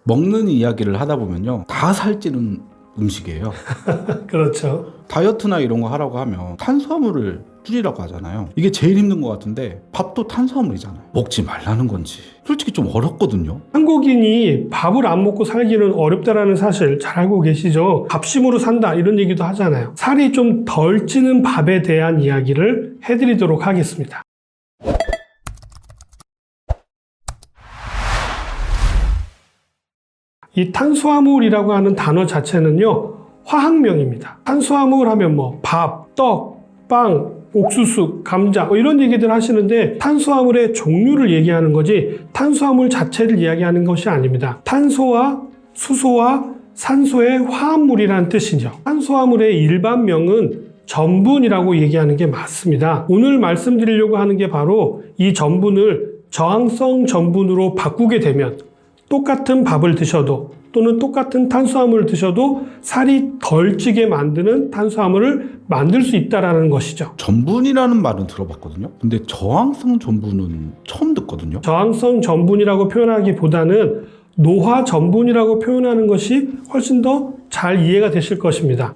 먹는 이야기를 하다 보면요, 다 살찌는 음식이에요. 그렇죠. 다이어트나 이런 거 하라고 하면 탄수화물을 줄이라고 하잖아요. 이게 제일 힘든 것 같은데 밥도 탄수화물이잖아요. 먹지 말라는 건지 솔직히 좀 어렵거든요. 한국인이 밥을 안 먹고 살기는 어렵다라는 사실 잘 알고 계시죠? 밥심으로 산다 이런 얘기도 하잖아요. 살이 좀 덜 찌는 밥에 대한 이야기를 해드리도록 하겠습니다. 이 탄수화물이라고 하는 단어 자체는요, 화학명입니다. 탄수화물 하면 뭐 밥, 떡, 빵, 옥수수, 감자 이런 얘기들 하시는데 탄수화물의 종류를 얘기하는 거지 탄수화물 자체를 이야기하는 것이 아닙니다. 탄소와 수소와 산소의 화합물이라는 뜻이죠. 탄수화물의 일반명은 전분이라고 얘기하는 게 맞습니다. 오늘 말씀드리려고 하는 게 바로 이 전분을 저항성 전분으로 바꾸게 되면 똑같은 밥을 드셔도 또는 똑같은 탄수화물을 드셔도 살이 덜 찌게 만드는 탄수화물을 만들 수 있다는 것이죠. 전분이라는 말은 들어봤거든요. 근데 저항성 전분은 처음 듣거든요. 저항성 전분이라고 표현하기보다는 노화 전분이라고 표현하는 것이 훨씬 더 잘 이해가 되실 것입니다.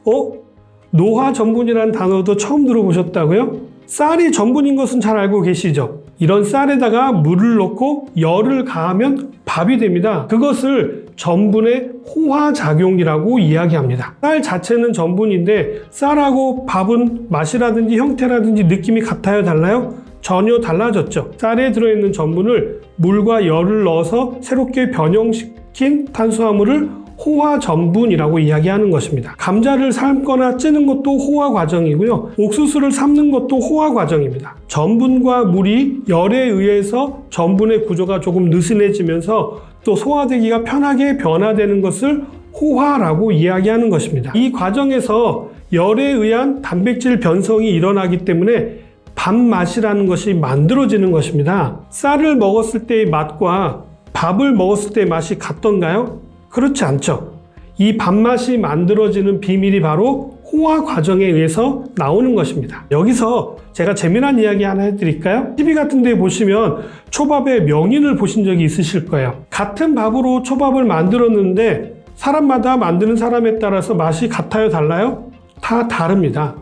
노화 전분이라는 단어도 처음 들어보셨다고요? 쌀이 전분인 것은 잘 알고 계시죠? 이런 쌀에다가 물을 넣고 열을 가하면 밥이 됩니다. 그것을 전분의 호화작용이라고 이야기합니다. 쌀 자체는 전분인데 쌀하고 밥은 맛이라든지 형태라든지 느낌이 같아요? 달라요? 전혀 달라졌죠. 쌀에 들어있는 전분을 물과 열을 넣어서 새롭게 변형시킨 탄수화물을 호화전분이라고 이야기하는 것입니다. 감자를 삶거나 찌는 것도 호화 과정이고요. 옥수수를 삶는 것도 호화 과정입니다. 전분과 물이 열에 의해서 전분의 구조가 조금 느슨해지면서 또 소화되기가 편하게 변화되는 것을 호화라고 이야기하는 것입니다. 이 과정에서 열에 의한 단백질 변성이 일어나기 때문에 밥맛이라는 것이 만들어지는 것입니다. 쌀을 먹었을 때의 맛과 밥을 먹었을 때의 맛이 같던가요? 그렇지 않죠. 이 밥맛이 만들어지는 비밀이 바로 호화 과정에 의해서 나오는 것입니다. 여기서 제가 재미난 이야기 하나 해드릴까요? TV 같은 데 보시면 초밥의 명인을 보신 적이 있으실 거예요. 같은 밥으로 초밥을 만들었는데 사람마다 만드는 사람에 따라서 맛이 같아요? 달라요? 다 다릅니다.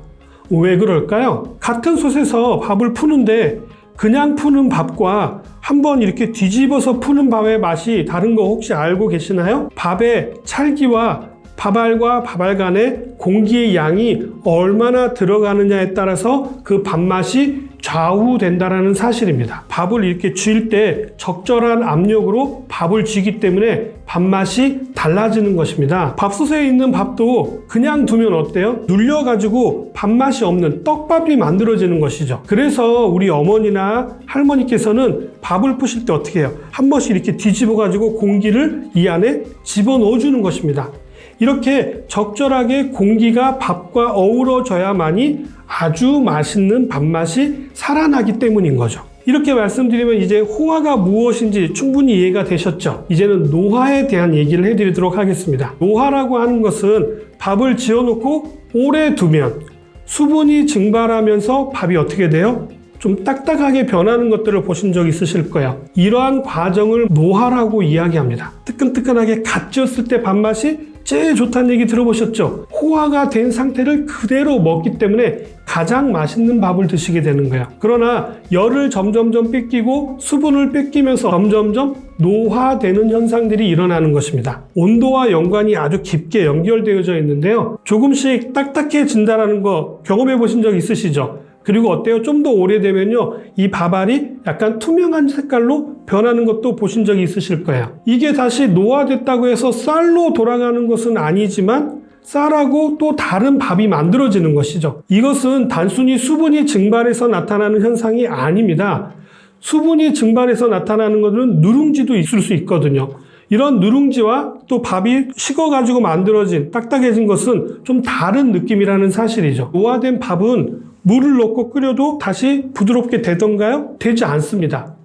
왜 그럴까요? 같은 솥에서 밥을 푸는데 그냥 푸는 밥과 한번 이렇게 뒤집어서 푸는 밥의 맛이 다른 거 혹시 알고 계시나요? 밥의 찰기와 밥알과 밥알 간의 공기의 양이 얼마나 들어가느냐에 따라서 그 밥맛이 좌우된다는 사실입니다. 밥을 이렇게 쥘 때 적절한 압력으로 밥을 쥐기 때문에 밥맛이 달라지는 것입니다. 밥솥에 있는 밥도 그냥 두면 어때요? 눌려가지고 밥맛이 없는 떡밥이 만들어지는 것이죠. 그래서 우리 어머니나 할머니께서는 밥을 푸실 때 어떻게 해요? 한 번씩 이렇게 뒤집어가지고 공기를 이 안에 집어넣어 주는 것입니다. 이렇게 적절하게 공기가 밥과 어우러져야만이 아주 맛있는 밥맛이 살아나기 때문인 거죠. 이렇게 말씀드리면 이제 호화가 무엇인지 충분히 이해가 되셨죠? 이제는 노화에 대한 얘기를 해드리도록 하겠습니다. 노화라고 하는 것은 밥을 지어놓고 오래 두면 수분이 증발하면서 밥이 어떻게 돼요? 좀 딱딱하게 변하는 것들을 보신 적 있으실 거예요. 이러한 과정을 노화라고 이야기합니다. 뜨끈뜨끈하게 갓 지었을 때 밥맛이 제일 좋다는 얘기 들어보셨죠? 호화가 된 상태를 그대로 먹기 때문에 가장 맛있는 밥을 드시게 되는 거예요. 그러나 열을 점점점 뺏기고 수분을 뺏기면서 점점점 노화되는 현상들이 일어나는 것입니다. 온도와 연관이 아주 깊게 연결되어져 있는데요. 조금씩 딱딱해진다는 거 경험해 보신 적 있으시죠? 그리고 어때요? 좀 더 오래되면요, 이 밥알이 약간 투명한 색깔로 변하는 것도 보신 적이 있으실 거예요. 이게 다시 노화됐다고 해서 쌀로 돌아가는 것은 아니지만 쌀하고 또 다른 밥이 만들어지는 것이죠. 이것은 단순히 수분이 증발해서 나타나는 현상이 아닙니다. 수분이 증발해서 나타나는 것은 누룽지도 있을 수 있거든요. 이런 누룽지와 또 밥이 식어가지고 만들어진 딱딱해진 것은 좀 다른 느낌이라는 사실이죠. 노화된 밥은 물을 넣고 끓여도 다시 부드럽게 되던가요? 되지 않습니다.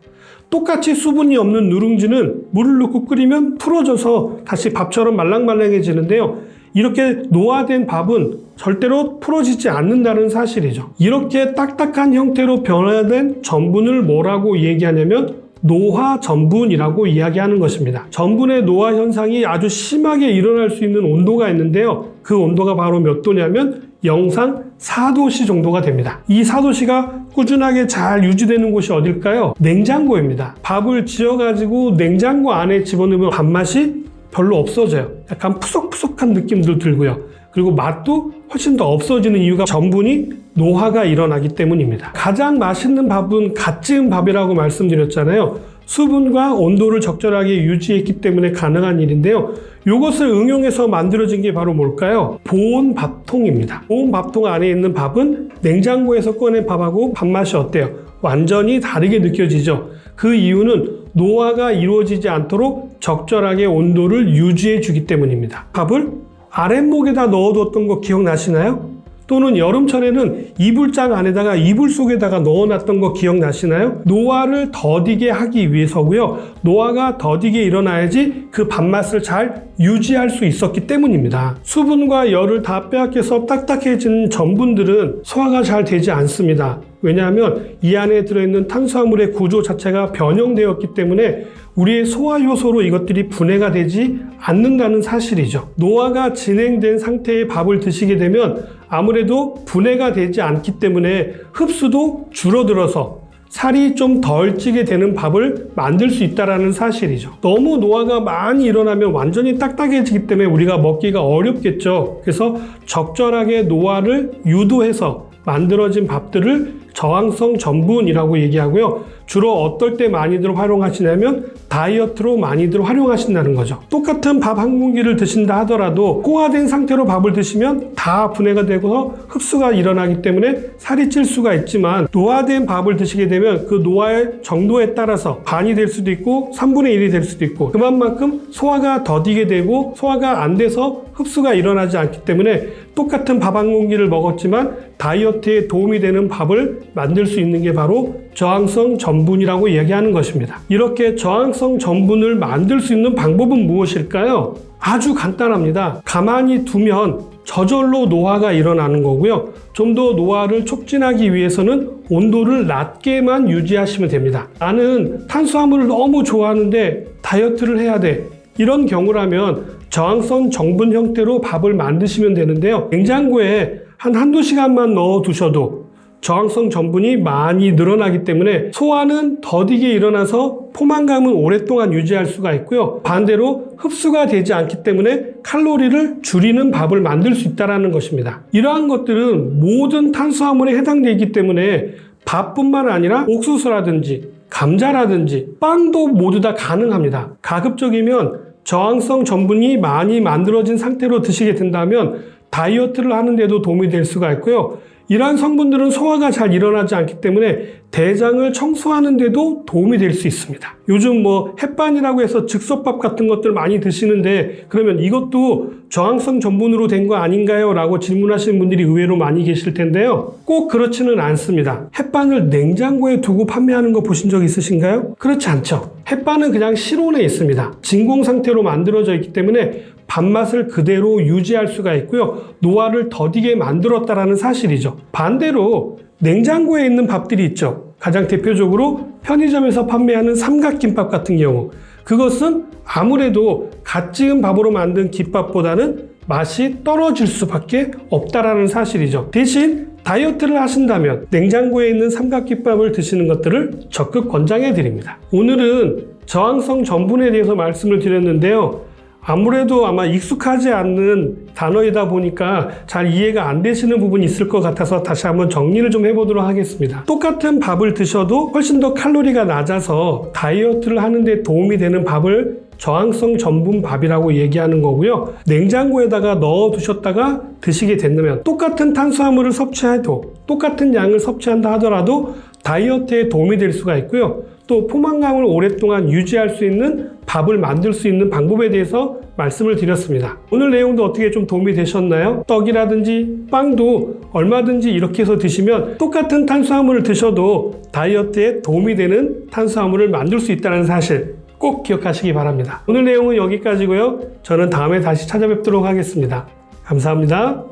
똑같이 수분이 없는 누룽지는 물을 넣고 끓이면 풀어져서 다시 밥처럼 말랑말랑해지는데요. 이렇게 노화된 밥은 절대로 풀어지지 않는다는 사실이죠. 이렇게 딱딱한 형태로 변화된 전분을 뭐라고 얘기하냐면 노화 전분이라고 이야기하는 것입니다. 전분의 노화 현상이 아주 심하게 일어날 수 있는 온도가 있는데요. 그 온도가 바로 몇 도냐면 영상 4도씨 정도가 됩니다. 이 4도씨가 꾸준하게 잘 유지되는 곳이 어딜까요? 냉장고입니다. 밥을 지어가지고 냉장고 안에 집어넣으면 밥맛이 별로 없어져요. 약간 푸석푸석한 느낌도 들고요. 그리고 맛도 훨씬 더 없어지는 이유가 전분이 노화가 일어나기 때문입니다. 가장 맛있는 밥은 갓 지은 밥이라고 말씀드렸잖아요. 수분과 온도를 적절하게 유지했기 때문에 가능한 일인데요. 이것을 응용해서 만들어진 게 바로 뭘까요? 보온 밥통입니다. 보온 밥통 안에 있는 밥은 냉장고에서 꺼낸 밥하고 밥맛이 어때요? 완전히 다르게 느껴지죠. 그 이유는 노화가 이루어지지 않도록 적절하게 온도를 유지해 주기 때문입니다. 밥을 아랫목에다 넣어뒀던 거 기억나시나요? 또는 여름철에는 이불장 안에다가 이불 속에다가 넣어놨던 거 기억나시나요? 노화를 더디게 하기 위해서고요. 노화가 더디게 일어나야지 그 밥맛을 잘 유지할 수 있었기 때문입니다. 수분과 열을 다 빼앗겨서 딱딱해진 전분들은 소화가 잘 되지 않습니다. 왜냐하면 이 안에 들어있는 탄수화물의 구조 자체가 변형되었기 때문에 우리의 소화 효소로 이것들이 분해가 되지 않는다는 사실이죠. 노화가 진행된 상태의 밥을 드시게 되면 아무래도 분해가 되지 않기 때문에 흡수도 줄어들어서 살이 좀 덜 찌게 되는 밥을 만들 수 있다는 사실이죠. 너무 노화가 많이 일어나면 완전히 딱딱해지기 때문에 우리가 먹기가 어렵겠죠. 그래서 적절하게 노화를 유도해서 만들어진 밥들을 저항성 전분이라고 얘기하고요. 주로 어떨 때 많이들 활용하시냐면 다이어트로 많이들 활용하신다는 거죠. 똑같은 밥 한 공기를 드신다 하더라도 포화된 상태로 밥을 드시면 다 분해가 되고 흡수가 일어나기 때문에 살이 찔 수가 있지만 노화된 밥을 드시게 되면 그 노화의 정도에 따라서 반이 될 수도 있고 3분의 1이 될 수도 있고 그만큼 소화가 더디게 되고 소화가 안 돼서 흡수가 일어나지 않기 때문에 똑같은 밥 한 공기를 먹었지만 다이어트에 도움이 되는 밥을 만들 수 있는 게 바로 저항성 전분이라고 이야기하는 것입니다. 이렇게 저항성 전분을 만들 수 있는 방법은 무엇일까요? 아주 간단합니다. 가만히 두면 저절로 노화가 일어나는 거고요. 좀 더 노화를 촉진하기 위해서는 온도를 낮게만 유지하시면 됩니다. 나는 탄수화물을 너무 좋아하는데 다이어트를 해야 돼. 이런 경우라면 저항성 전분 형태로 밥을 만드시면 되는데요. 냉장고에 한두 시간만 넣어 두셔도 저항성 전분이 많이 늘어나기 때문에 소화는 더디게 일어나서 포만감은 오랫동안 유지할 수가 있고요. 반대로 흡수가 되지 않기 때문에 칼로리를 줄이는 밥을 만들 수 있다는 것입니다. 이러한 것들은 모든 탄수화물에 해당되기 때문에 밥뿐만 아니라 옥수수라든지 감자라든지 빵도 모두 다 가능합니다. 가급적이면 저항성 전분이 많이 만들어진 상태로 드시게 된다면 다이어트를 하는데도 도움이 될 수가 있고요. 이러한 성분들은 소화가 잘 일어나지 않기 때문에 대장을 청소하는 데도 도움이 될 수 있습니다. 요즘 햇반이라고 해서 즉석밥 같은 것들 많이 드시는데 그러면 이것도 저항성 전분으로 된 거 아닌가요? 라고 질문하시는 분들이 의외로 많이 계실 텐데요. 꼭 그렇지는 않습니다. 햇반을 냉장고에 두고 판매하는 거 보신 적 있으신가요? 그렇지 않죠. 햇반은 그냥 실온에 있습니다. 진공 상태로 만들어져 있기 때문에 밥맛을 그대로 유지할 수가 있고요. 노화를 더디게 만들었다라는 사실이죠. 반대로 냉장고에 있는 밥들이 있죠. 가장 대표적으로 편의점에서 판매하는 삼각김밥 같은 경우 그것은 아무래도 갓 지은 밥으로 만든 김밥보다는 맛이 떨어질 수밖에 없다라는 사실이죠. 대신 다이어트를 하신다면 냉장고에 있는 삼각김밥을 드시는 것들을 적극 권장해 드립니다. 오늘은 저항성 전분에 대해서 말씀을 드렸는데요. 아무래도 아마 익숙하지 않는 단어이다 보니까 잘 이해가 안 되시는 부분이 있을 것 같아서 다시 한번 정리를 좀 해보도록 하겠습니다. 똑같은 밥을 드셔도 훨씬 더 칼로리가 낮아서 다이어트를 하는데 도움이 되는 밥을 저항성 전분 밥이라고 얘기하는 거고요. 냉장고에다가 넣어 두셨다가 드시게 된다면 똑같은 탄수화물을 섭취해도 똑같은 양을 섭취한다 하더라도 다이어트에 도움이 될 수가 있고요. 또 포만감을 오랫동안 유지할 수 있는 밥을 만들 수 있는 방법에 대해서 말씀을 드렸습니다. 오늘 내용도 어떻게 좀 도움이 되셨나요? 떡이라든지 빵도 얼마든지 이렇게 해서 드시면 똑같은 탄수화물을 드셔도 다이어트에 도움이 되는 탄수화물을 만들 수 있다는 사실 꼭 기억하시기 바랍니다. 오늘 내용은 여기까지고요. 저는 다음에 다시 찾아뵙도록 하겠습니다. 감사합니다.